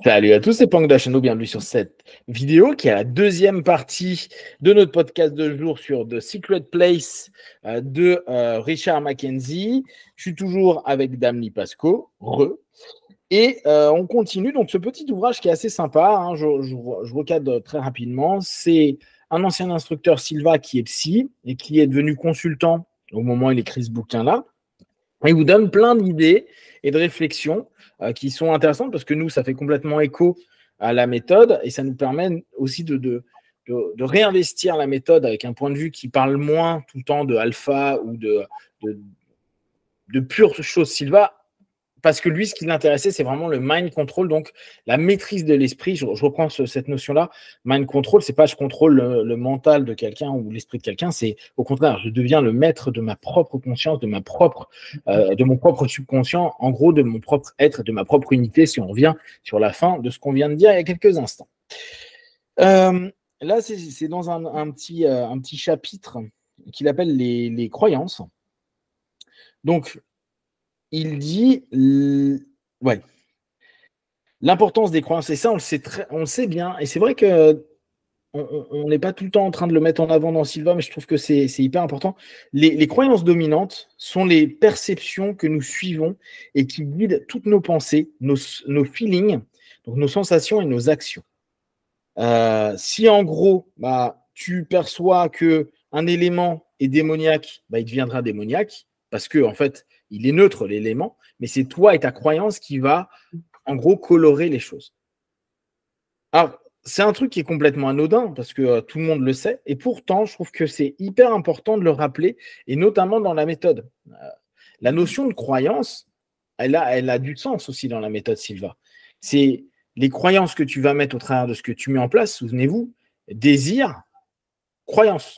Salut à tous, c'est Pang Dachano, bienvenue sur cette vidéo qui est la deuxième partie de notre podcast de jour sur The Secret Place de Richard Mackenzie. Je suis toujours avec Damli Pasco, et on continue donc ce petit ouvrage qui est assez sympa, hein, je recadre très rapidement. C'est un ancien instructeur Silva qui est psy et qui est devenu consultant au moment où il écrit ce bouquin-là. Il vous donne plein d'idées et de réflexions qui sont intéressantes parce que nous, ça fait complètement écho à la méthode et ça nous permet aussi de réinvestir la méthode avec un point de vue qui parle moins tout le temps de alpha ou de pure chose Silva. Parce que lui, ce qui l'intéressait, c'est vraiment le mind control, donc la maîtrise de l'esprit. Je reprends cette notion-là. Mind control, c'est pas je contrôle le mental de quelqu'un ou l'esprit de quelqu'un, c'est au contraire, je deviens le maître de ma propre conscience, de mon propre subconscient, en gros, de mon propre être, de ma propre unité, si on revient sur la fin de ce qu'on vient de dire il y a quelques instants. Là, c'est dans un petit chapitre qu'il appelle les croyances. Donc, il dit, ouais, l'importance des croyances, et ça, on le sait bien, et c'est vrai que on n'est pas tout le temps en train de le mettre en avant dans Silva, mais je trouve que c'est hyper important. Les croyances dominantes sont les perceptions que nous suivons et qui guident toutes nos pensées, nos feelings, donc nos sensations et nos actions. Si en gros, tu perçois qu'un élément est démoniaque, il deviendra démoniaque, parce que en fait, il est neutre, l'élément, mais c'est toi et ta croyance qui va, en gros, colorer les choses. Alors, c'est un truc qui est complètement anodin, parce que tout le monde le sait, et pourtant, je trouve que c'est hyper important de le rappeler, et notamment dans la méthode. La notion de croyance, elle a du sens aussi dans la méthode Silva. C'est les croyances que tu vas mettre au travers de ce que tu mets en place, souvenez-vous, désir, croyance.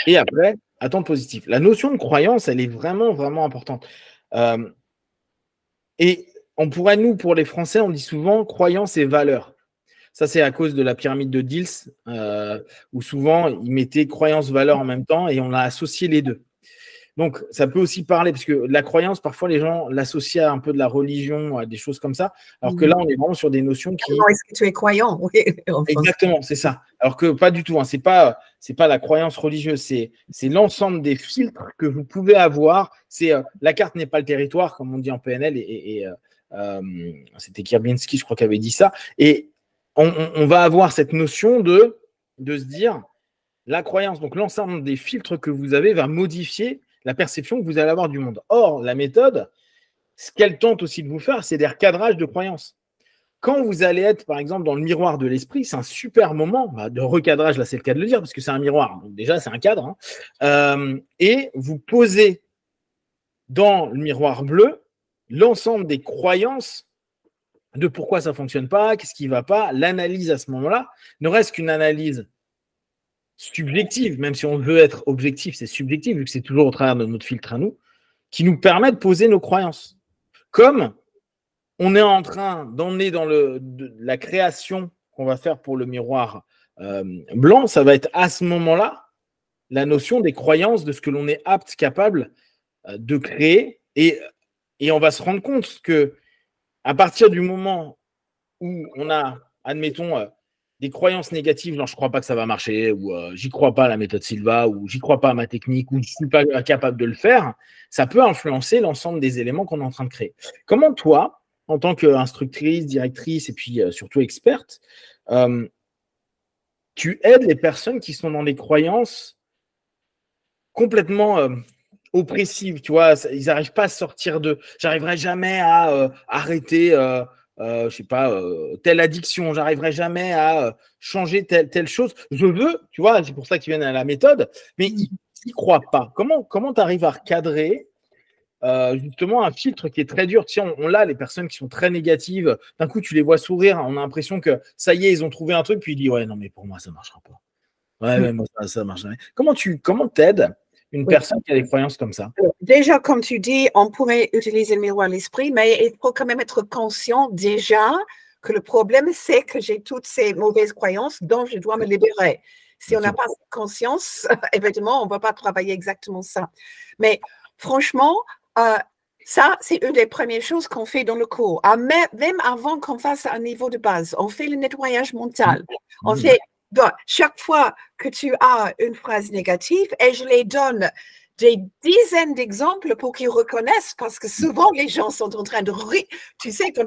Et après, attente positive. La notion de croyance, elle est vraiment, vraiment importante. Et on pourrait, nous, pour les Français, on dit souvent croyance et valeur. Ça, c'est à cause de la pyramide de Diels, où souvent, ils mettaient croyance-valeur en même temps et on a associé les deux. Donc, ça peut aussi parler, parce que la croyance, parfois, les gens l'associent à un peu de la religion, à des choses comme ça, alors que là, on est vraiment sur des notions qui… Est-ce que tu es croyant? Oui. Exactement, c'est ça. Alors que pas du tout, hein. C'est pas la croyance religieuse, c'est l'ensemble des filtres que vous pouvez avoir. C'est la carte n'est pas le territoire, comme on dit en PNL, et c'était Kierbinski, je crois, qui avait dit ça. Et on va avoir cette notion de se dire, la croyance, donc l'ensemble des filtres que vous avez va modifier la perception que vous allez avoir du monde. Or, la méthode, ce qu'elle tente aussi de vous faire, c'est des recadrages de croyances. Quand vous allez être, par exemple, dans le miroir de l'esprit, c'est un super moment de recadrage, là c'est le cas de le dire, parce que c'est un miroir, donc déjà c'est un cadre, hein. Et vous posez dans le miroir bleu l'ensemble des croyances de pourquoi ça ne fonctionne pas, qu'est-ce qui ne va pas. L'analyse à ce moment-là ne reste qu'une analyse subjective, même si on veut être objectif, c'est subjectif, vu que c'est toujours au travers de notre filtre à nous, qui nous permet de poser nos croyances. Comme on est en train d'emmener dans la création qu'on va faire pour le miroir blanc, ça va être à ce moment-là la notion des croyances, de ce que l'on est apte, capable de créer. Et on va se rendre compte que à partir du moment où on a, admettons, des croyances négatives, genre je ne crois pas que ça va marcher, ou j'y crois pas à la méthode Silva, ou j'y crois pas à ma technique, ou je ne suis pas capable de le faire, ça peut influencer l'ensemble des éléments qu'on est en train de créer. Comment toi, en tant qu'instructrice, directrice et puis surtout experte, tu aides les personnes qui sont dans des croyances complètement oppressives, tu vois, ils n'arrivent pas à sortir de… J'arriverai jamais à arrêter… je sais pas, telle addiction, j'arriverai jamais à changer telle chose. Je veux, tu vois, c'est pour ça qu'ils viennent à la méthode, mais ils n'y croient pas. Comment tu arrives à recadrer justement un filtre qui est très dur? Tu sais, on l'a, les personnes qui sont très négatives, d'un coup, tu les vois sourire, on a l'impression que ça y est, ils ont trouvé un truc, puis ils disent, ouais, non, mais pour moi, ça ne marchera pas. Ouais, moi, ça ne marche jamais. Comment t'aides une personne qui a des croyances comme ça? Déjà, comme tu dis, on pourrait utiliser le miroir de l'esprit, mais il faut quand même être conscient déjà que le problème, c'est que j'ai toutes ces mauvaises croyances dont je dois me libérer. Si on n'a pas cette conscience, évidemment, on ne va pas travailler exactement ça. Mais franchement, Ça, c'est une des premières choses qu'on fait dans le cours. Même avant qu'on fasse un niveau de base, on fait le nettoyage mental. On fait, chaque fois que tu as une phrase négative, et je les donne des dizaines d'exemples pour qu'ils reconnaissent, parce que souvent les gens sont en train de rire. Tu sais, quand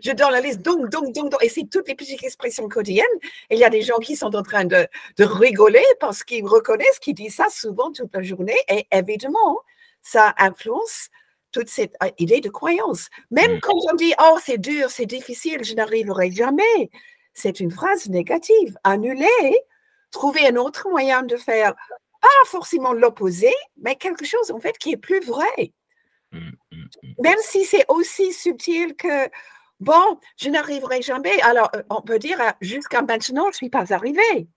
je donne la liste, donc, et c'est toutes les petites expressions quotidiennes. Et il y a des gens qui sont en train de rigoler parce qu'ils reconnaissent qu'ils disent ça souvent toute la journée. Et évidemment, ça influence toute cette idée de croyance. Même quand on dit « Oh, c'est dur, c'est difficile, je n'arriverai jamais », c'est une phrase négative. Annuler, trouver un autre moyen de faire, pas forcément l'opposé, mais quelque chose en fait qui est plus vrai. Même si c'est aussi subtil que « Bon, je n'arriverai jamais », alors on peut dire « Jusqu'à maintenant, je ne suis pas arrivé ».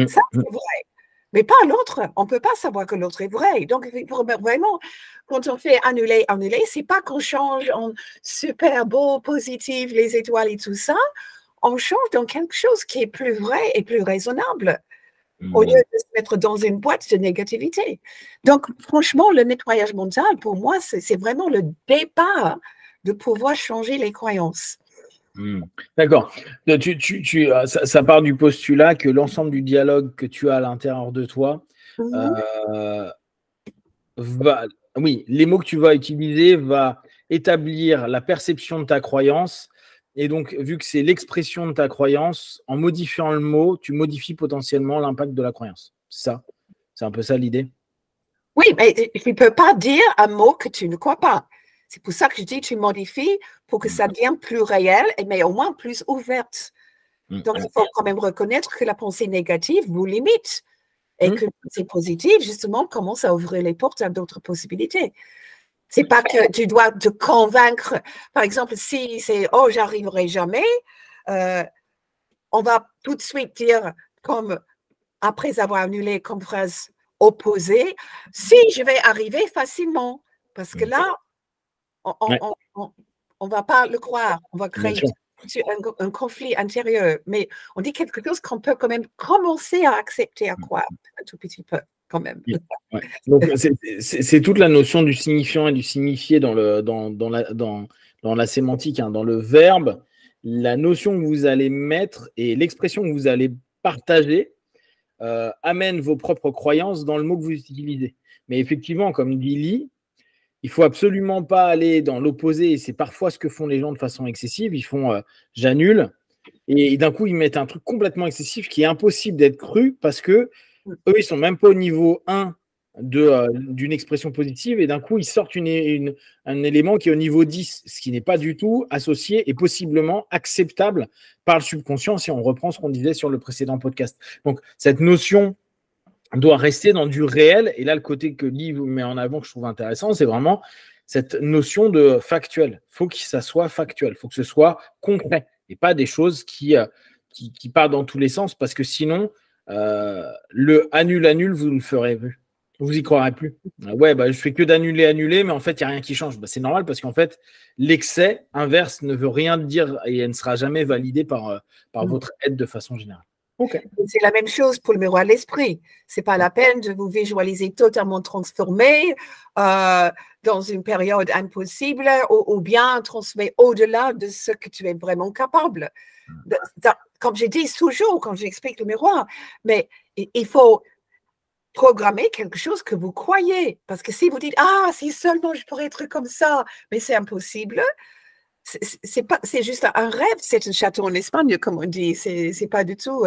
Ça, c'est vrai. Mais pas l'autre. On ne peut pas savoir que l'autre est vrai. Donc, vraiment, quand on fait annuler, ce n'est pas qu'on change en super beau, positif, les étoiles et tout ça. On change dans quelque chose qui est plus vrai et plus raisonnable au lieu de se mettre dans une boîte de négativité. Donc, franchement, le nettoyage mental, pour moi, c'est vraiment le départ de pouvoir changer les croyances. D'accord. Ça part du postulat que l'ensemble du dialogue que tu as à l'intérieur de toi les mots que tu vas utiliser va établir la perception de ta croyance. Et donc, vu que c'est l'expression de ta croyance, en modifiant le mot, tu modifies potentiellement l'impact de la croyance. C'est ça? C'est un peu ça l'idée? Oui, mais tu ne peux pas dire un mot que tu ne crois pas. C'est pour ça que je dis tu modifies pour que ça devienne plus réel, mais au moins plus ouverte. Donc, il faut quand même reconnaître que la pensée négative vous limite et que la pensée positive, justement, commence à ouvrir les portes à d'autres possibilités. C'est pas que tu dois te convaincre. Par exemple, si c'est « Oh, j'arriverai jamais », on va tout de suite dire, comme après avoir annulé comme phrase opposée, « Si, je vais arriver facilement ». Parce que là, on va pas le croire. On va créer un conflit intérieur. Mais on dit quelque chose qu'on peut quand même commencer à accepter, à croire un tout petit peu. Quand même. Ouais. Donc, c'est toute la notion du signifiant et du signifié dans la sémantique, dans le verbe. La notion que vous allez mettre et l'expression que vous allez partager amène vos propres croyances dans le mot que vous utilisez. Mais effectivement, comme dit Lee, il ne faut absolument pas aller dans l'opposé. Et c'est parfois ce que font les gens de façon excessive. Ils font j'annule. Et d'un coup, ils mettent un truc complètement excessif qui est impossible d'être cru parce que eux, ils ne sont même pas au niveau 1 d'une expression positive et d'un coup, ils sortent un élément qui est au niveau 10, ce qui n'est pas du tout associé et possiblement acceptable par le subconscient si on reprend ce qu'on disait sur le précédent podcast. Donc, cette notion doit rester dans du réel. Et là, le côté que Lee met en avant, que je trouve intéressant, c'est vraiment cette notion de factuel. Il faut que ça soit factuel, il faut que ce soit concret et pas des choses qui partent dans tous les sens parce que sinon, le annule, vous ne le ferez plus. Vous y croirez plus. Ouais, je fais que d'annuler, mais en fait, il n'y a rien qui change. C'est normal parce qu'en fait, l'excès inverse ne veut rien dire et elle ne sera jamais validée par votre aide de façon générale. Okay. C'est la même chose pour le miroir de l'esprit. Ce n'est pas la peine de vous visualiser totalement transformé dans une période impossible ou bien transformé au-delà de ce que tu es vraiment capable. Comme je dis toujours quand j'explique le miroir, mais il faut programmer quelque chose que vous croyez. Parce que si vous dites « Ah, si seulement je pourrais être comme ça », mais c'est impossible, c'est juste un rêve, c'est un château en Espagne, comme on dit. C'est pas du tout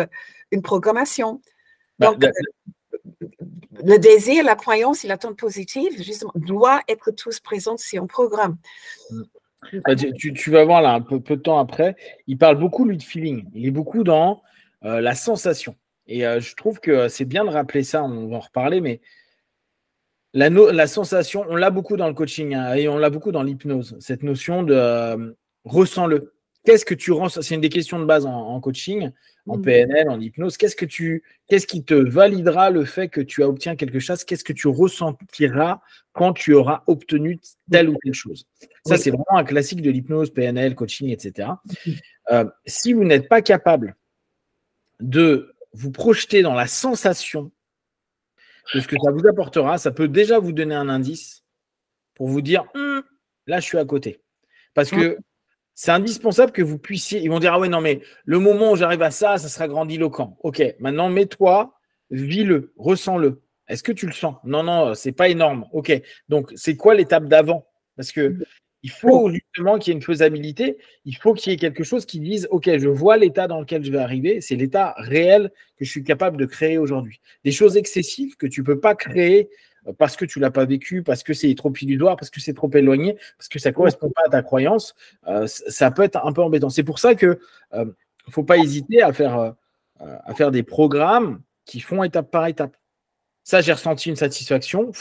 une programmation. Donc, le désir, la croyance et l'attente positive, justement, doit être tous présents si on programme. Tu vas voir là, un peu de temps après, il parle beaucoup, lui, de feeling. Il est beaucoup dans la sensation. Et je trouve que c'est bien de rappeler ça, on va en reparler, mais la sensation, on l'a beaucoup dans le coaching et on l'a beaucoup dans l'hypnose. Cette notion de ressens-le. Qu'est-ce que tu ressens? C'est une des questions de base en coaching, en PNL, en hypnose. Qu'est-ce qui te validera le fait que tu as obtenu quelque chose? Qu'est-ce que tu ressentiras quand tu auras obtenu telle ou telle chose? Ça, c'est vraiment un classique de l'hypnose, PNL, coaching, etc. Si vous n'êtes pas capable de vous projeter dans la sensation de ce que ça vous apportera, ça peut déjà vous donner un indice pour vous dire là, je suis à côté. Parce que c'est indispensable que vous puissiez. Ils vont dire, ah ouais, non, mais le moment où j'arrive à ça, ça sera grandiloquent. OK, maintenant, mets-toi, vis-le, ressens-le. Est-ce que tu le sens? Non, non, c'est pas énorme. OK, donc c'est quoi l'étape d'avant? Parce que il faut justement qu'il y ait une faisabilité. Il faut qu'il y ait quelque chose qui dise, OK, je vois l'état dans lequel je vais arriver. C'est l'état réel que je suis capable de créer aujourd'hui. Des choses excessives que tu ne peux pas créer parce que tu ne l'as pas vécu, parce que c'est trop illusoire, parce que c'est trop éloigné, parce que ça ne correspond pas à ta croyance, ça peut être un peu embêtant. C'est pour ça qu'il ne faut pas hésiter à faire des programmes qui font étape par étape. Ça, j'ai ressenti une satisfaction.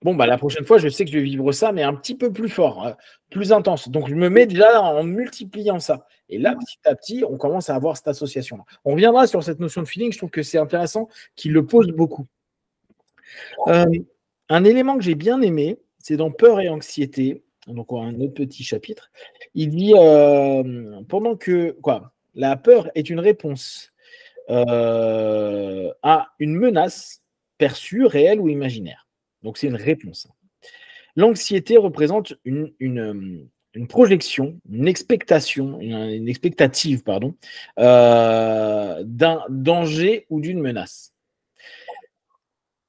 Bon, bah, la prochaine fois, je sais que je vais vivre ça, mais un petit peu plus fort, plus intense. Donc, je me mets déjà en multipliant ça. Et là, petit à petit, on commence à avoir cette association-là. On reviendra sur cette notion de feeling. Je trouve que c'est intéressant qu'il le pose beaucoup. Un élément que j'ai bien aimé, c'est dans Peur et anxiété. Donc, on a un autre petit chapitre. Il dit pendant que la peur est une réponse à une menace perçue, réelle ou imaginaire. Donc, c'est une réponse. L'anxiété représente une projection, une expectation, une expectative, d'un danger ou d'une menace.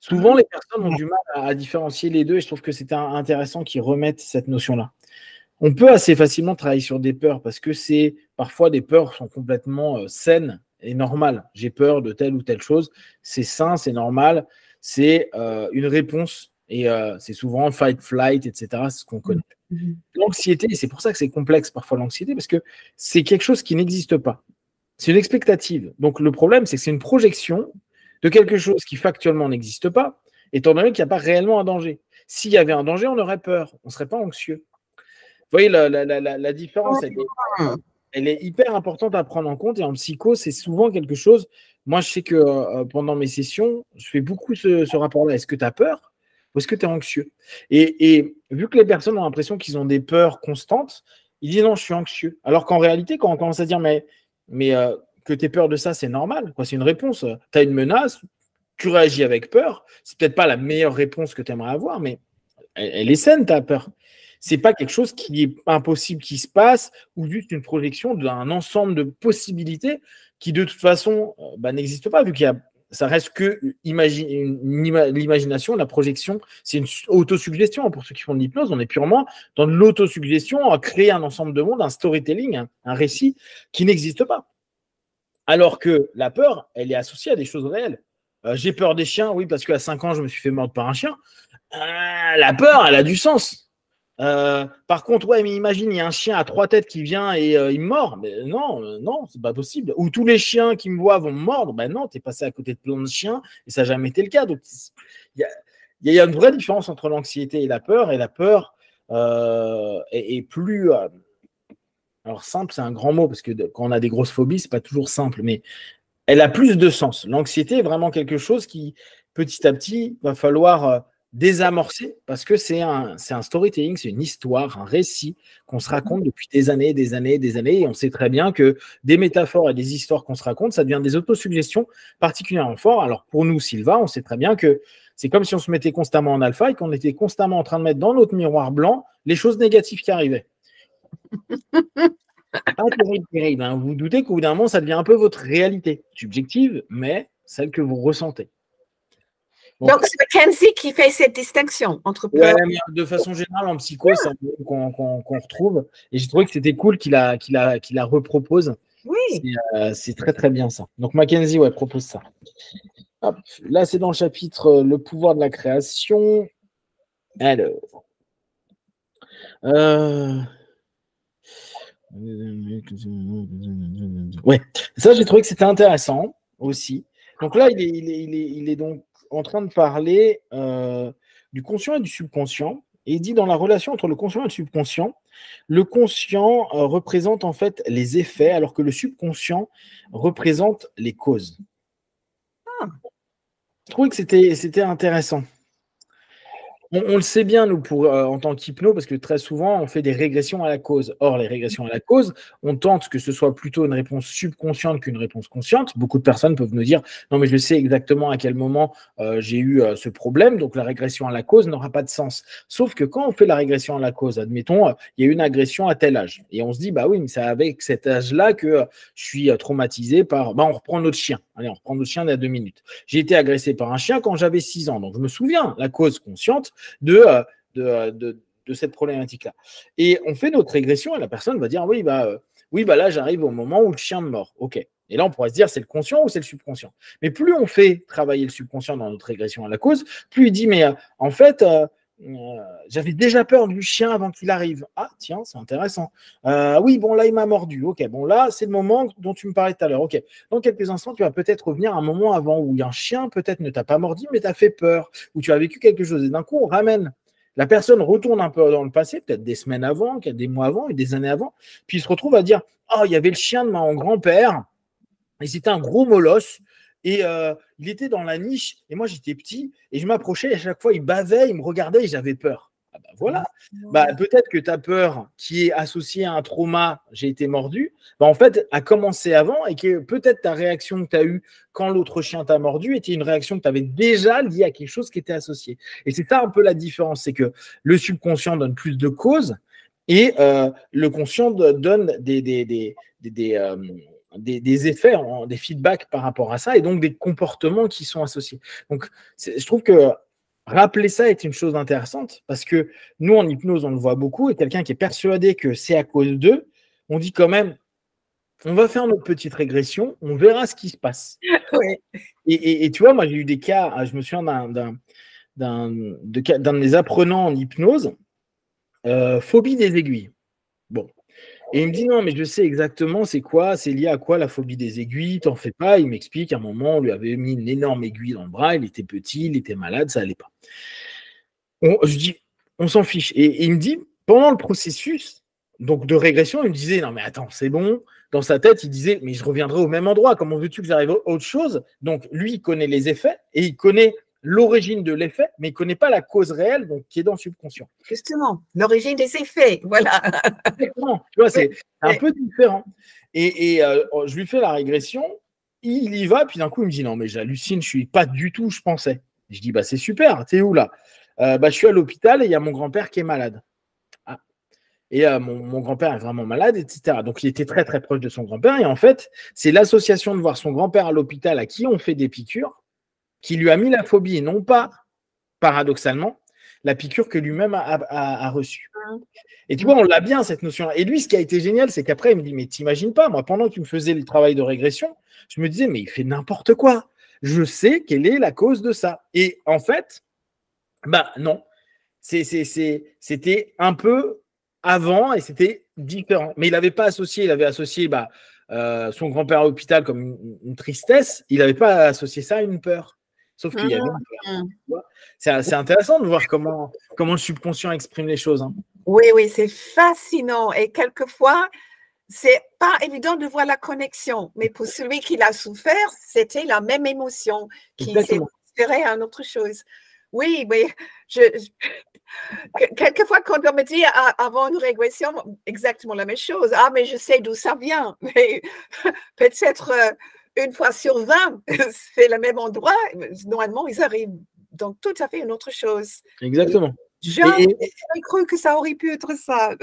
Souvent, les personnes ont du mal à différencier les deux et je trouve que c'est intéressant qu'ils remettent cette notion-là. On peut assez facilement travailler sur des peurs parce que parfois des peurs sont complètement saines et normales. J'ai peur de telle ou telle chose, c'est sain, c'est normal, c'est une réponse et c'est souvent fight, flight, etc. C'est ce qu'on connaît. L'anxiété, c'est pour ça que c'est complexe parfois l'anxiété parce que c'est quelque chose qui n'existe pas. C'est une expectative. Donc le problème, c'est que c'est une projection de quelque chose qui factuellement n'existe pas, étant donné qu'il n'y a pas réellement un danger. S'il y avait un danger, on aurait peur, on ne serait pas anxieux. Vous voyez, la différence, elle est hyper importante à prendre en compte. Et en psycho, c'est souvent quelque chose. Moi, je sais que pendant mes sessions, je fais beaucoup ce rapport-là. Est-ce que tu as peur ou est-ce que tu es anxieux? Et vu que les personnes ont l'impression qu'ils ont des peurs constantes, ils disent non, je suis anxieux. Alors qu'en réalité, quand on commence à dire mais que tu aies peur de ça, c'est normal. C'est une réponse. Tu as une menace, tu réagis avec peur. C'est peut-être pas la meilleure réponse que tu aimerais avoir, mais elle est saine, ta peur. C'est pas quelque chose qui est impossible qui se passe ou juste une projection d'un ensemble de possibilités qui de toute façon n'existe pas vu qu'il y a ça reste que l'imagination, la projection, c'est une autosuggestion. Pour ceux qui font de l'hypnose, on est purement dans de l'autosuggestion à créer un ensemble de monde, un storytelling, un récit qui n'existe pas. Alors que la peur, elle est associée à des choses réelles. J'ai peur des chiens, oui, parce qu'à 5 ans, je me suis fait mordre par un chien. La peur, elle a du sens. Par contre, ouais, mais imagine, il y a un chien à 3 têtes qui vient et il me mord. Mais non, c'est pas possible. Ou tous les chiens qui me voient vont me mordre. Ben non, t'es passé à côté de plein de chiens et ça n'a jamais été le cas. Donc, il y a une vraie différence entre l'anxiété et la peur. Et la peur est plus. Alors, simple, c'est un grand mot parce que quand on a des grosses phobies, c'est pas toujours simple, mais elle a plus de sens. L'anxiété est vraiment quelque chose qui, petit à petit, va falloir désamorcer parce que c'est un storytelling, c'est une histoire, un récit qu'on se raconte depuis des années, des années, des années. Et on sait très bien que des métaphores et des histoires qu'on se raconte, ça devient des autosuggestions particulièrement fortes. Alors pour nous, Sylvain, on sait très bien que c'est comme si on se mettait constamment en alpha et qu'on était constamment en train de mettre dans notre miroir blanc les choses négatives qui arrivaient. Pas terrible. Hein. Vous vous doutez qu'au bout d'un moment, ça devient un peu votre réalité subjective, mais celle que vous ressentez. Donc, c'est Mackenzie qui fait cette distinction entre peur. Ouais, mais de façon générale, en psycho, c'est un mot qu'on retrouve. Et j'ai trouvé que c'était cool qu'il la repropose. Oui. C'est très, très bien ça. Donc, Mackenzie, propose ça. Hop. Là, c'est dans le chapitre Le pouvoir de la création. Alors. Ouais, ça j'ai trouvé que c'était intéressant aussi. Donc là, il est donc en train de parler du conscient et du subconscient. Et il dit dans la relation entre le conscient et le subconscient, le conscient représente en fait les effets, alors que le subconscient représente les causes. Je trouvais que c'était intéressant. On le sait bien, nous, en tant qu'hypno, parce que très souvent, on fait des régressions à la cause. Or, les régressions à la cause, on tente que ce soit plutôt une réponse subconsciente qu'une réponse consciente. Beaucoup de personnes peuvent nous dire, non, mais je sais exactement à quel moment j'ai eu ce problème, donc la régression à la cause n'aura pas de sens. Sauf que quand on fait la régression à la cause, admettons, il y a eu une agression à tel âge. Et on se dit, bah oui, mais c'est avec cet âge-là que je suis traumatisé par... Bah, on reprend notre chien. Allez, on reprend notre chien il y a 2 minutes. J'ai été agressé par un chien quand j'avais 6 ans. Donc, je me souviens, la cause consciente, de cette problématique-là. Et on fait notre régression et la personne va dire oui, là, j'arrive au moment où le chien me mord. OK. Et là, on pourrait se dire c'est le conscient ou c'est le subconscient. Mais plus on fait travailler le subconscient dans notre régression à la cause, plus il dit mais en fait, j'avais déjà peur du chien avant qu'il arrive. Ah, tiens, c'est intéressant. Oui, bon, là, il m'a mordu. OK, bon, là, c'est le moment dont tu me parlais tout à l'heure. OK, dans quelques instants, tu vas peut-être revenir à un moment avant où un chien, peut-être, ne t'a pas mordu, mais t'a fait peur, où tu as vécu quelque chose. Et d'un coup, on ramène. La personne retourne un peu dans le passé, peut-être des semaines avant, des mois avant et des années avant, puis il se retrouve à dire oh, il y avait le chien de mon grand-père, et c'était un gros molosse. Et il était dans la niche, et moi j'étais petit, et je m'approchais, et à chaque fois il bavait, il me regardait, et j'avais peur. Ah bah voilà, peut-être que ta peur qui est associée à un trauma, j'ai été mordu, en fait a commencé avant, et que peut-être ta réaction que tu as eue quand l'autre chien t'a mordu était une réaction que tu avais déjà liée à quelque chose qui était associé. Et c'est ça un peu la différence, c'est que le subconscient donne plus de causes, et le conscient donne des effets, des feedbacks par rapport à ça, et donc des comportements qui sont associés. Donc, je trouve que rappeler ça est une chose intéressante, parce que nous, en hypnose, on le voit beaucoup, et quelqu'un qui est persuadé que c'est à cause d'eux, on dit quand même, on va faire notre petite régression, on verra ce qui se passe. Oui. Et tu vois, moi, j'ai eu des cas, je me souviens d'un de mes apprenants en hypnose, phobie des aiguilles. Bon. Et il me dit non, mais je sais exactement c'est quoi, c'est lié à quoi la phobie des aiguilles, t'en fais pas. Il m'explique, à un moment, on lui avait mis une énorme aiguille dans le bras, il était petit, il était malade, ça allait pas. Je dis, on s'en fiche. Et il me dit, pendant le processus donc de régression, il me disait non, mais attends, c'est bon. Dans sa tête, il disait, mais je reviendrai au même endroit, comment veux-tu que j'arrive à autre chose? Donc lui, il connaît les effets et il connaît l'origine de l'effet, mais il ne connaît pas la cause réelle, donc qui est dans le subconscient. Justement, l'origine des effets, voilà. Exactement. Tu vois, c'est un peu différent. Et je lui fais la régression, il y va, puis d'un coup, il me dit non, mais j'hallucine, je ne suis pas du tout où je pensais. Je dis bah c'est super, t'es où là? Je suis à l'hôpital et il y a mon grand-père qui est malade. Ah. Et mon grand-père est vraiment malade, etc. Donc il était très très proche de son grand-père. Et en fait, c'est l'association de voir son grand-père à l'hôpital à qui on fait des piqûres qui lui a mis la phobie, et non pas, paradoxalement, la piqûre que lui-même a reçue. Et tu vois, on l'a bien, cette notion. Et lui, ce qui a été génial, c'est qu'après, il me dit, mais t'imagines pas, moi, pendant qu'il me faisait le travail de régression, je me disais, mais il fait n'importe quoi. Je sais quelle est la cause de ça. Et en fait, bah non. C'était un peu avant et c'était différent. Mais il n'avait pas associé, il avait associé son grand-père à l'hôpital comme une tristesse. Il n'avait pas associé ça à une peur. Sauf qu'il y avait une peur. C'est intéressant de voir comment le subconscient exprime les choses. Hein. Oui, c'est fascinant. Et quelquefois, c'est pas évident de voir la connexion. Mais pour celui qui l'a souffert, c'était la même émotion qui s'est transférée à une autre chose. Oui, quelquefois, quand on me dit avant une régression, exactement la même chose. Ah, mais je sais d'où ça vient. Mais peut-être une fois sur 20, c'est le même endroit. Normalement, ils arrivent dans tout à fait une autre chose. Exactement. J'aurais cru que ça aurait pu être ça.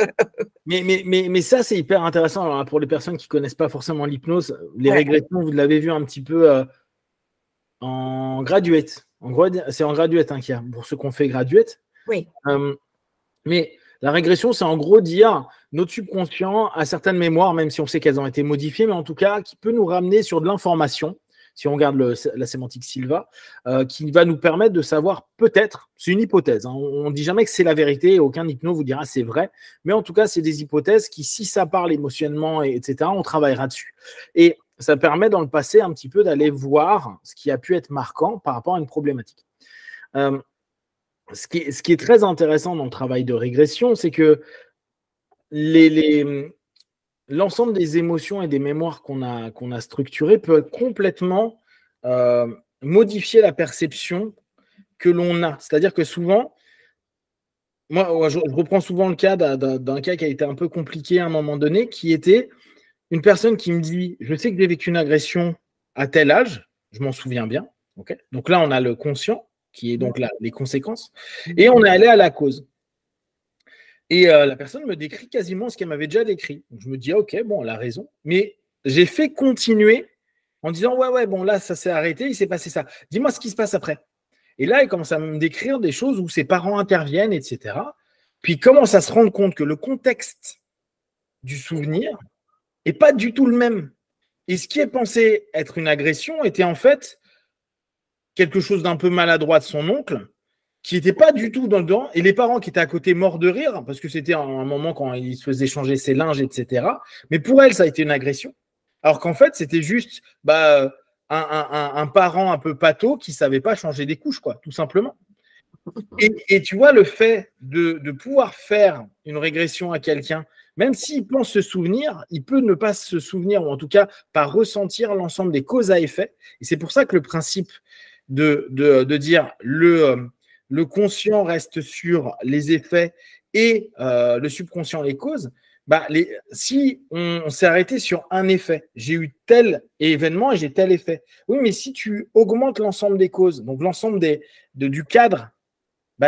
mais ça, c'est hyper intéressant. Alors, pour les personnes qui ne connaissent pas forcément l'hypnose, les régressions, vous l'avez vu un petit peu en graduate. C'est en graduate qu'il y a, pour ceux qui ont fait graduate. Oui. Mais la régression, c'est en gros dire notre subconscient a certaines mémoires, même si on sait qu'elles ont été modifiées, mais en tout cas, qui peut nous ramener sur de l'information, si on regarde la sémantique Silva, qui va nous permettre de savoir peut-être, c'est une hypothèse, hein, on ne dit jamais que c'est la vérité, aucun hypno vous dira c'est vrai, mais en tout cas, c'est des hypothèses qui, si ça parle émotionnellement, etc., on travaillera dessus. Et ça permet dans le passé un petit peu d'aller voir ce qui a pu être marquant par rapport à une problématique. Ce qui est très intéressant dans le travail de régression, c'est que l'ensemble des émotions et des mémoires qu'on a structurées peut complètement modifier la perception que l'on a. C'est-à-dire que souvent, moi, ouais, je reprends souvent le cas d'un cas qui a été un peu compliqué à un moment donné, qui était une personne qui me dit, je sais que j'ai vécu une agression à tel âge, je m'en souviens bien. Okay, donc là, on a le conscient, qui est donc là, les conséquences, et on est allé à la cause. Et la personne me décrit quasiment ce qu'elle m'avait déjà décrit. Donc, je me dis, ok, bon, elle a raison. Mais j'ai fait continuer en disant, ouais, bon, là, ça s'est arrêté, il s'est passé ça. Dis-moi ce qui se passe après. Et là, il commence à me décrire des choses où ses parents interviennent, etc. Puis il commence à se rendre compte que le contexte du souvenir n'est pas du tout le même. Et ce qui est pensé être une agression était en fait quelque chose d'un peu maladroit de son oncle, qui n'était pas du tout dans le dedans, et les parents qui étaient à côté morts de rire, parce que c'était un moment quand il se faisait changer ses linges, etc. Mais pour elle, ça a été une agression. Alors qu'en fait, c'était juste un parent un peu pâteau qui ne savait pas changer des couches, quoi, tout simplement. Et tu vois, le fait de pouvoir faire une régression à quelqu'un, même s'il pense se souvenir, il peut ne pas se souvenir, ou en tout cas pas ressentir l'ensemble des causes à effet. Et c'est pour ça que le principe de dire le conscient reste sur les effets et le subconscient les causes, si on s'est arrêté sur un effet, j'ai eu tel événement et j'ai tel effet. Oui, mais si tu augmentes l'ensemble des causes, donc l'ensemble du cadre,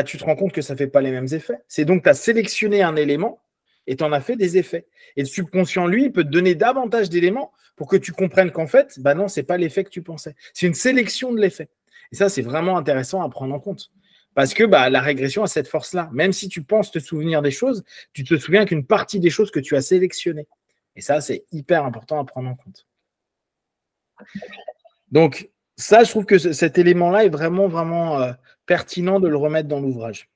tu te rends compte que ça ne fait pas les mêmes effets. C'est donc tu as sélectionné un élément et tu en as fait des effets. Et le subconscient, lui, il peut te donner davantage d'éléments pour que tu comprennes qu'en fait, non, ce n'est pas l'effet que tu pensais. C'est une sélection de l'effet. Et ça, c'est vraiment intéressant à prendre en compte. Parce que la régression a cette force-là. Même si tu penses te souvenir des choses, tu te souviens qu'une partie des choses que tu as sélectionnées. Et ça, c'est hyper important à prendre en compte. Donc, ça, je trouve que cet élément-là est vraiment, vraiment pertinent de le remettre dans l'ouvrage.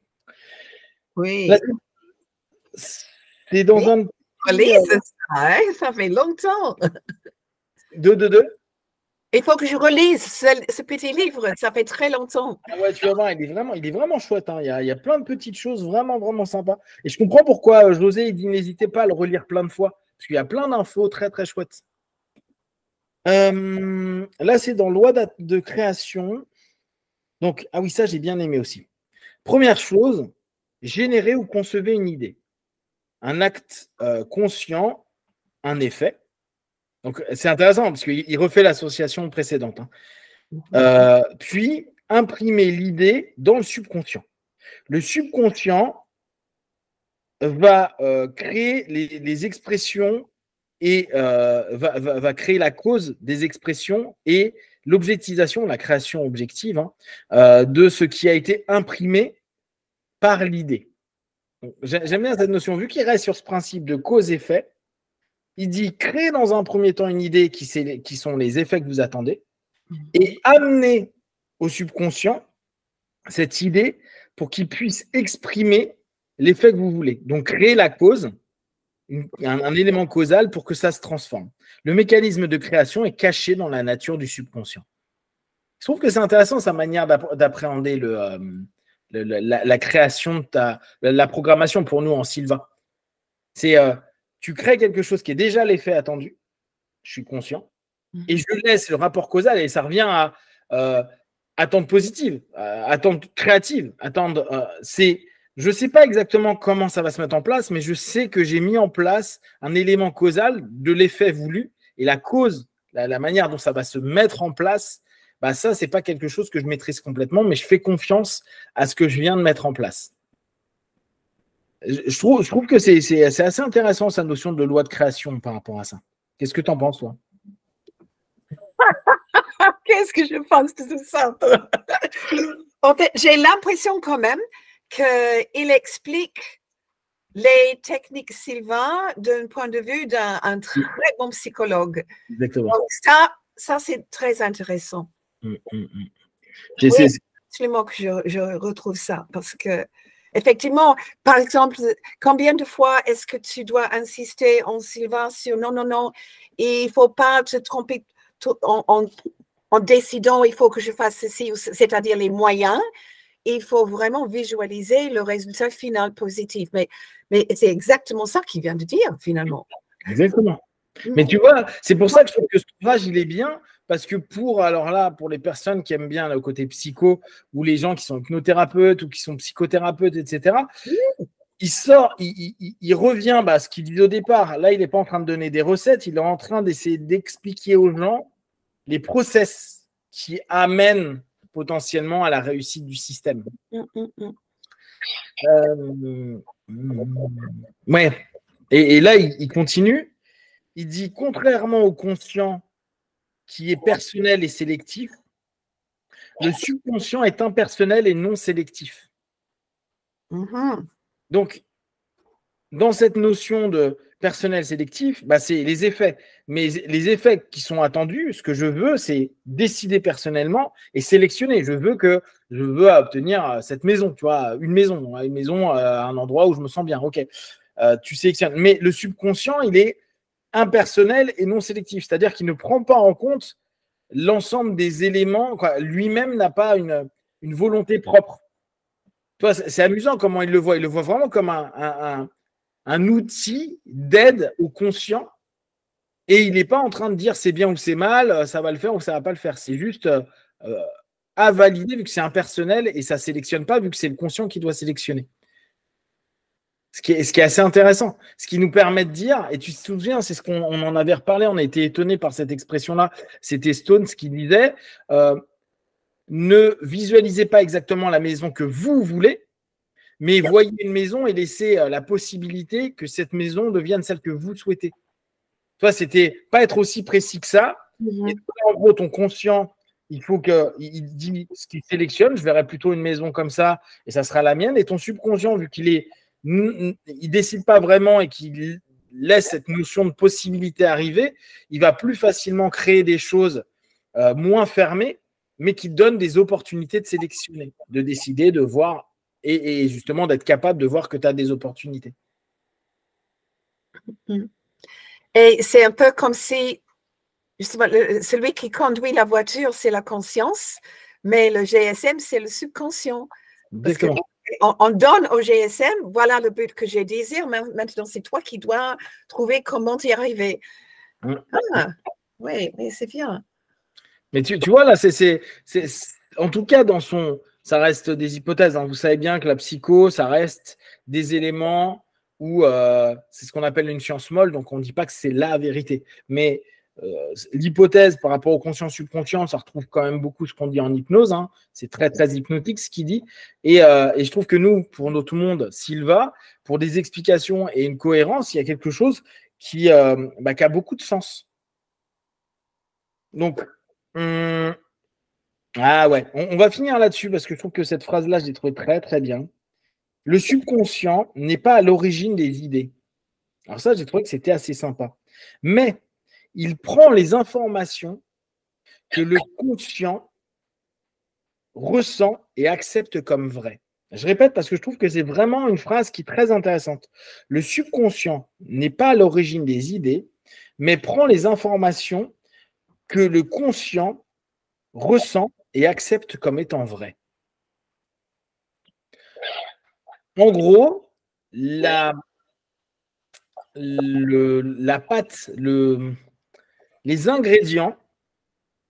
Oui. Là, c'est dans un... Ça fait longtemps. Il faut que je relise ce petit livre, ça fait très longtemps. Ah ouais, tu vas voir, il est vraiment chouette. Hein. Il y a plein de petites choses vraiment, vraiment sympas. Et je comprends pourquoi José il dit n'hésitez pas à le relire plein de fois. Parce qu'il y a plein d'infos très, très chouettes. Là, c'est dans Loi de création. Donc, ah oui, ça, j'ai bien aimé aussi. Première chose, générer ou concevoir une idée. Un acte conscient, un effet. Donc, c'est intéressant parce qu'il refait l'association précédente. Hein. Puis, imprimer l'idée dans le subconscient. Le subconscient va créer les expressions et va créer la cause des expressions et l'objectivation, la création objective de ce qui a été imprimé par l'idée. J'aime bien cette notion, vu qu'il reste sur ce principe de cause-effet. Il dit créer dans un premier temps une idée qui sont les effets que vous attendez et amener au subconscient cette idée pour qu'il puisse exprimer l'effet que vous voulez. Donc, créer la cause, un élément causal pour que ça se transforme. Le mécanisme de création est caché dans la nature du subconscient. Je trouve que c'est intéressant sa manière d'appréhender la création de la programmation pour nous en Sylva. C'est tu crées quelque chose qui est déjà l'effet attendu, je suis conscient, et je laisse le rapport causal et ça revient à attente positive, attente créative, je ne sais pas exactement comment ça va se mettre en place, mais je sais que j'ai mis en place un élément causal de l'effet voulu et la cause, la manière dont ça va se mettre en place, ça, ce n'est pas quelque chose que je maîtrise complètement, mais je fais confiance à ce que je viens de mettre en place. Je trouve que c'est assez intéressant, cette notion de loi de création par rapport à ça. Qu'est-ce que tu en penses, toi? Qu'est-ce que je pense de ça? En fait, j'ai l'impression quand même qu'il explique les techniques Sylvain d'un point de vue d'un très bon psychologue. Exactement. Donc ça c'est très intéressant. Oui, absolument que je retrouve ça parce que effectivement, par exemple, combien de fois est-ce que tu dois insister en Sylvain sur non, il ne faut pas te tromper en décidant il faut que je fasse ceci, c'est-à-dire les moyens, il faut vraiment visualiser le résultat final positif. Mais c'est exactement ça qu'il vient de dire finalement. Exactement. Mais tu vois, c'est pour ça que je trouve que cet ouvrage, il est bien, parce que pour les personnes qui aiment bien le côté psycho, ou les gens qui sont hypnothérapeutes, ou qui sont psychothérapeutes, etc., il revient à ce qu'il disait au départ. Là, il n'est pas en train de donner des recettes, il est en train d'essayer d'expliquer aux gens les process qui amènent potentiellement à la réussite du système. Ouais. Et là, il continue. Il dit, contrairement au conscient qui est personnel et sélectif, le subconscient est impersonnel et non sélectif. Donc, dans cette notion de personnel sélectif, c'est les effets. Mais les effets qui sont attendus, ce que je veux, c'est décider personnellement et sélectionner. Je veux obtenir cette maison, tu vois, une maison à un endroit où je me sens bien. Ok, tu sélectionnes. Mais le subconscient, il est impersonnel et non sélectif, c'est-à-dire qu'il ne prend pas en compte l'ensemble des éléments. Lui-même n'a pas une volonté propre. C'est amusant comment il le voit. Il le voit vraiment comme un outil d'aide au conscient, et il n'est pas en train de dire c'est bien ou c'est mal, ça va le faire ou ça ne va pas le faire. C'est juste à valider vu que c'est impersonnel et ça ne sélectionne pas vu que c'est le conscient qui doit sélectionner. Ce qui est assez intéressant, ce qui nous permet de dire, et tu te souviens, c'est ce qu'on en avait reparlé, on a été étonné par cette expression-là, c'était Stones qui disait ne visualisez pas exactement la maison que vous voulez, mais voyez une maison et laissez la possibilité que cette maison devienne celle que vous souhaitez. Toi, c'était pas être aussi précis que ça. Et toi, en gros, ton conscient, il faut qu'il dit ce qu'il sélectionne, je verrai plutôt une maison comme ça et ça sera la mienne. Et ton subconscient, vu qu'il décide pas vraiment et qu'il laisse cette notion de possibilité arriver, il va plus facilement créer des choses moins fermées, mais qui donnent des opportunités de sélectionner, de décider, de voir et justement d'être capable de voir que tu as des opportunités. Et c'est un peu comme si justement, celui qui conduit la voiture, c'est la conscience, mais le GSM, c'est le subconscient. Parce on donne au GSM, voilà le but que j'ai désiré, maintenant c'est toi qui dois trouver comment y arriver. Oui, c'est bien. Mais tu vois, là, en tout cas, ça reste des hypothèses. Hein. Vous savez bien que la psycho, ça reste des éléments où c'est ce qu'on appelle une science molle, donc on ne dit pas que c'est la vérité. Mais l'hypothèse par rapport au conscient subconscient, ça retrouve quand même beaucoup ce qu'on dit en hypnose. Hein. C'est très, très hypnotique ce qu'il dit. Et je trouve que nous, pour notre monde, Sylva, pour des explications et une cohérence, il y a quelque chose qui a beaucoup de sens. Donc, ah ouais, on va finir là-dessus parce que je trouve que cette phrase-là, je l'ai trouvée très, très bien. Le subconscient n'est pas à l'origine des idées. Alors ça, j'ai trouvé que c'était assez sympa. Mais il prend les informations que le conscient ressent et accepte comme vraies. Je répète parce que je trouve que c'est vraiment une phrase qui est très intéressante. Le subconscient n'est pas à l'origine des idées, mais prend les informations que le conscient ressent et accepte comme étant vraies. En gros, la pâte, les ingrédients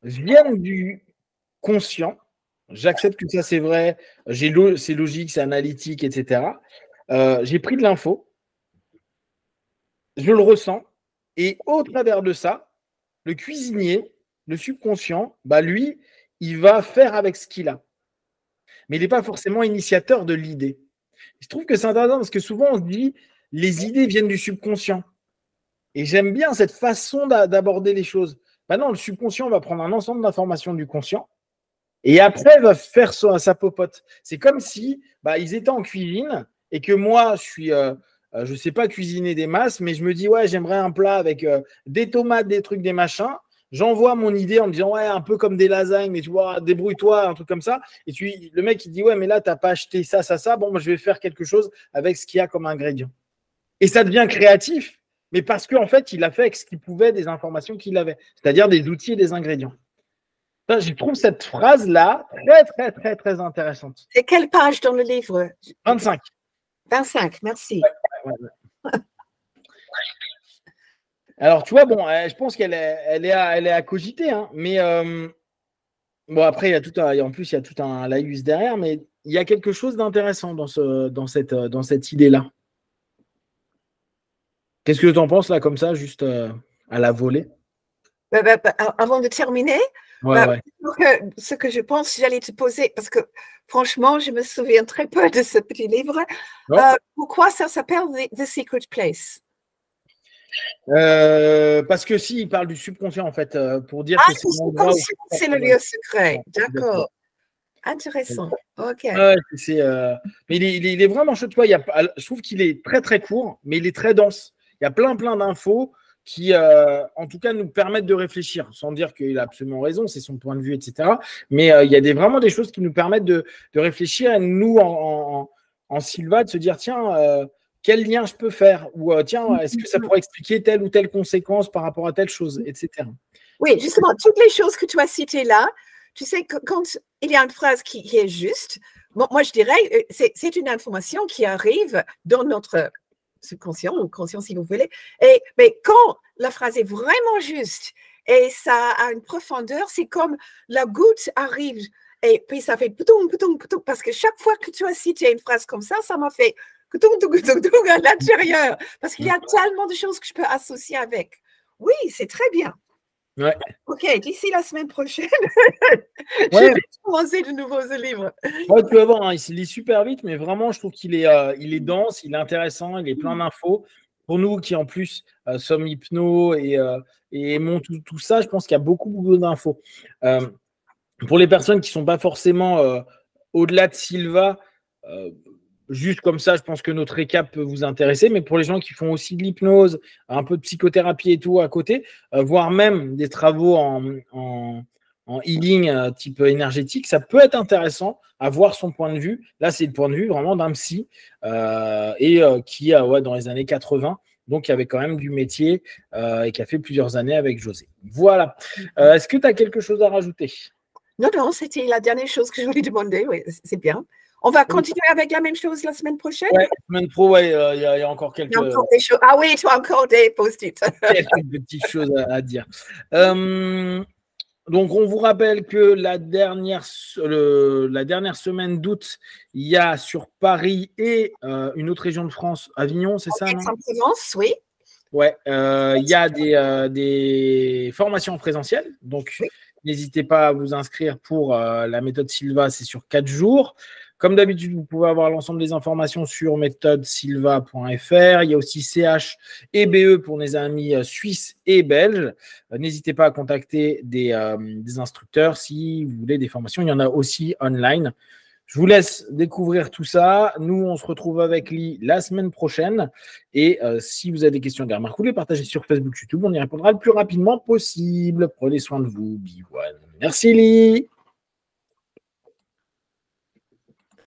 viennent du conscient. J'accepte que ça, c'est vrai. C'est logique, c'est analytique, etc. J'ai pris de l'info. Je le ressens. Et au travers de ça, le cuisinier, le subconscient, lui, il va faire avec ce qu'il a. Mais il n'est pas forcément initiateur de l'idée. Je trouve que c'est intéressant parce que souvent, on se dit les idées viennent du subconscient. Et j'aime bien cette façon d'aborder les choses. Maintenant, le subconscient va prendre un ensemble d'informations du conscient et après va faire sa popote. C'est comme si ils étaient en cuisine et que moi, je ne sais pas cuisiner des masses, mais je me dis, ouais, j'aimerais un plat avec des tomates, des trucs, des machins. J'envoie mon idée en me disant, ouais, un peu comme des lasagnes, mais tu vois, débrouille-toi, un truc comme ça. Et puis, le mec, il dit, ouais, mais là, tu n'as pas acheté ça, ça, ça. Bon, moi, je vais faire quelque chose avec ce qu'il y a comme ingrédient. Et ça devient créatif, mais parce qu'en fait, il a fait avec ce qu'il pouvait des informations qu'il avait, c'est-à-dire des outils et des ingrédients. Je trouve cette phrase-là très, très, très, très intéressante. C'est quelle page dans le livre? 25. 25, merci. Alors, tu vois, bon, je pense qu'elle elle est à cogiter, hein, mais bon, après, en plus, il y a tout un laïus derrière, mais il y a quelque chose d'intéressant dans cette idée-là. Qu'est-ce que tu en penses, là, comme ça, juste à la volée? Avant de terminer, Ouais. ce que je pense, j'allais te poser, parce que franchement, je me souviens très peu de ce petit livre. Pourquoi ça s'appelle The Secret Place? Parce que si, il parle du subconscient, en fait, pour dire que c'est le l'endroit où... c'est le lieu secret. D'accord. Intéressant. OK. Mais il est vraiment chaud. Tu vois, je trouve qu'il est très, très court, mais il est très dense. Il y a plein d'infos qui, en tout cas, nous permettent de réfléchir, sans dire qu'il a absolument raison, c'est son point de vue, etc. Mais il y a vraiment des choses qui nous permettent de réfléchir, et nous, en Sylva, de se dire, tiens, quel lien je peux faire? Ou tiens, est-ce que ça pourrait expliquer telle ou telle conséquence par rapport à telle chose, etc. Oui, justement, toutes les choses que tu as citées là, tu sais que quand il y a une phrase qui est juste, moi je dirais, c'est une information qui arrive dans notre subconscient ou conscient si vous voulez, mais quand la phrase est vraiment juste et ça a une profondeur, c'est comme la goutte arrive et puis ça fait poutoum, poutoum, poutoum, parce que chaque fois que tu as cité une phrase comme ça m'a fait poutoum, poutoum, poutoum à l'intérieur, parce qu'il y a tellement de choses que je peux associer avec. Oui, c'est très bien. Ouais. Ok, d'ici la semaine prochaine, Ouais. je vais commencer de nouveau ce livre. Ouais, tu vas voir, hein, il se lit super vite, mais vraiment, je trouve qu'il est dense, il est intéressant, il est plein d'infos. Pour nous qui, en plus, sommes hypno et aimons tout ça, je pense qu'il y a beaucoup d'infos. Pour les personnes qui ne sont pas forcément au-delà de Sylva, juste comme ça, je pense que notre récap peut vous intéresser, mais pour les gens qui font aussi de l'hypnose, un peu de psychothérapie et tout à côté, voire même des travaux en healing type énergétique, ça peut être intéressant à voir son point de vue. Là, c'est le point de vue vraiment d'un psy qui, dans les années 80, donc il avait quand même du métier et qui a fait plusieurs années avec José. Voilà. Est-ce que tu as quelque chose à rajouter? Non, c'était la dernière chose que je voulais demander. Oui, c'est bien. On va continuer avec la même chose la semaine prochaine? Oui, semaine pro, il y a encore quelques... Encore des choses. Ah oui, tu as encore des post-it. Quelques petites choses à dire. Donc, on vous rappelle que la dernière semaine d'août, il y a sur Paris et une autre région de France, Avignon, c'est ça, non? Aix-en-Provence, oui. Ouais, il y a des formations présentielles. Donc, n'hésitez pas à vous inscrire pour la méthode Sylva, c'est sur 4 jours. Comme d'habitude, vous pouvez avoir l'ensemble des informations sur méthodesylva.fr. Il y a aussi CH et BE pour les amis suisses et belges. N'hésitez pas à contacter des instructeurs si vous voulez des formations. Il y en a aussi online. Je vous laisse découvrir tout ça. Nous, on se retrouve avec Lee la semaine prochaine. Et si vous avez des questions, remarquez-les, partagez sur Facebook, YouTube. On y répondra le plus rapidement possible. Prenez soin de vous. Be one. Merci Lee.